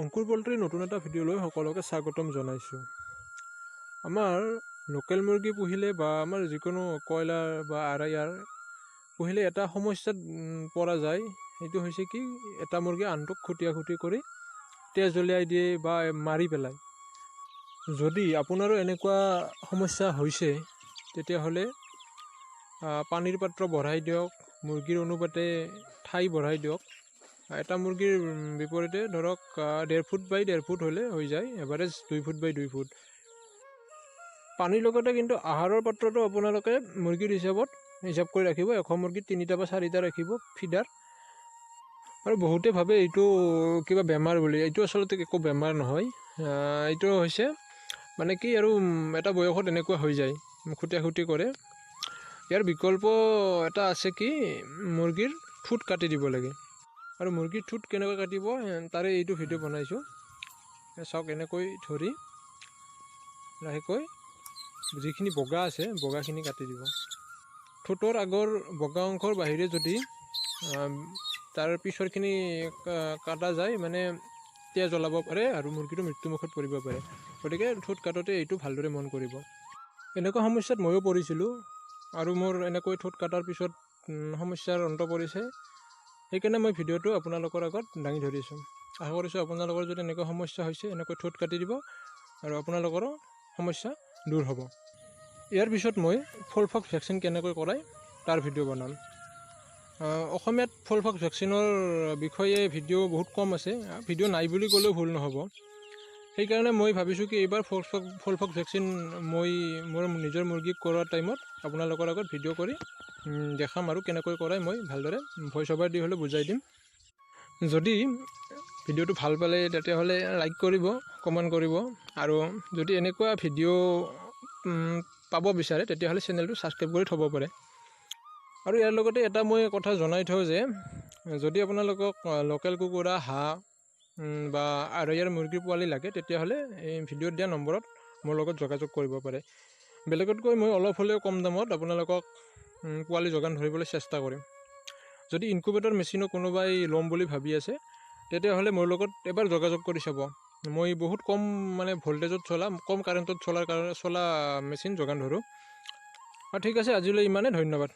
অংকুৰ পল্ট্ৰিৰ নতুন এটা ভিডিঅ'লৈ সকলোকে স্বাগতম জনাইছোঁ। আমাৰ লোকেল মুৰ্গী পুহিলে বা আমাৰ যিকোনো কয়লাৰ বা আৰায়াৰ পুহিলে এটা সমস্যাত পৰা যায়। সেইটো হৈছে কি, এটা মুৰ্গী আনটোক খুটিয়া কৰি তেজ উলিয়াই দিয়ে বা মাৰি পেলায়। যদি আপোনাৰো এনেকুৱা সমস্যা হৈছে তেতিয়াহ'লে পানীৰ পাত্ৰ বঢ়াই দিয়ক, মুৰ্গীৰ অনুপাতে ঠাই বঢ়াই দিয়ক। এটা মুৰ্গীৰ বিপৰীতে ধৰক 1.5 ফুট বাই 1.5 ফুট হ'লে হৈ যায়, এভাৰেজ 2 ফুট বাই 2 ফুট। পানীৰ লগতে কিন্তু আহাৰৰ পাত্ৰটো আপোনালোকে মুৰ্গীৰ হিচাপ কৰি ৰাখিব। 100 মুৰ্গীত 3টা বা 4টা ৰাখিব ফিডাৰ। আৰু বহুতে ভাবে এইটো কিবা বেমাৰ বুলি। এইটো আচলতে একো বেমাৰ নহয়। এইটো হৈছে মানে কি আৰু এটা বয়সত এনেকুৱা হৈ যায়, খুটি কৰে। ইয়াৰ বিকল্প এটা আছে কি, মুৰ্গীৰ ঠোঁট কাটি দিব লাগে। আৰু মুৰ্গীৰ ঠোঁট কেনেকৈ কাটিব তাৰে এইটো ভিডিঅ' বনাইছোঁ। চাওক, এনেকৈ ধৰি লাহেকৈ যিখিনি বগা আছে বগাখিনি কাটি দিব। ঠোঁটৰ আগৰ বগা অংশৰ বাহিৰে যদি তাৰ পিছৰখিনি কাটা যায়, মানে তেজ জ্বলাব পাৰে আৰু মুৰ্গীটো মৃত্যুমুখত পৰিব পাৰে। গতিকে ঠোঁট কাটোতে এইটো ভালদৰে মন কৰিব। এনেকুৱা সমস্যাত ময়ো পৰিছিলোঁ আৰু মোৰ এনেকৈ ঠোঁট কটাৰ পিছত সমস্যাৰ অন্ত পৰিছে। সেইকাৰণে মই ভিডিঅ'টো আপোনালোকৰ আগত দাঙি ধৰিছোঁ। আশা কৰিছোঁ আপোনালোকৰ যদি এনেকুৱা সমস্যা হৈছে, এনেকৈ ঠোঁট কাটি দিব আৰু আপোনালোকৰো সমস্যা দূৰ হ'ব। ইয়াৰ পিছত মই ফলফক্স ভেকচিন কেনেকৈ কৰায় তাৰ ভিডিঅ' বনাম। অসমীয়াত ফলফক্স ভেকচিনৰ বিষয়ে ভিডিঅ' বহুত কম আছে। ভিডিঅ' নাই বুলি ক'লেও ভুল নহ'ব। সেইকাৰণে মই ভাবিছোঁ কি, এইবাৰ ফলফক্স ভেকচিন মই মোৰ নিজৰ মুৰ্গীক কৰোৱা টাইমত আপোনালোকৰ আগত ভিডিঅ' কৰি দেখাম আৰু কেনেকৈ কৰাই মই ভালদৰে ভইচ অভাৰ দি হ'লেও বুজাই দিম। যদি ভিডিঅ'টো ভাল পালে তেতিয়াহ'লে লাইক কৰিব, কমেণ্ট কৰিব, আৰু যদি এনেকুৱা ভিডিঅ' পাব বিচাৰে তেতিয়াহ'লে চেনেলটো ছাবস্ক্ৰাইব কৰি থ'ব পাৰে। আৰু ইয়াৰ লগতে এটা মই কথা জনাই থওঁ যে, যদি আপোনালোকক লোকেল কুকুৰা, হাঁহ বা আৰৈয়াৰ মুৰ্গীৰ পোৱালি লাগে, তেতিয়াহ'লে এই ভিডিঅ'ত দিয়া নম্বৰত মোৰ লগত যোগাযোগ কৰিব পাৰে। বেলেগতকৈ মই অলপ হ'লেও কম দামত আপোনালোকক পোৱালি যোগান ধৰিবলৈ চেষ্টা কৰিম। যদি ইনকুবেটৰ মেচিনো কোনোবাই ল'ম বুলি ভাবি আছে, তেতিয়াহ'লে মোৰ লগত এবাৰ যোগাযোগ কৰি চাব। মই বহুত কম ভল্টেজত কম কাৰেণ্টত চলা মেচিন যোগান ধৰোঁ। ঠিক আছে, আজিলৈ ইমানে। ধন্যবাদ।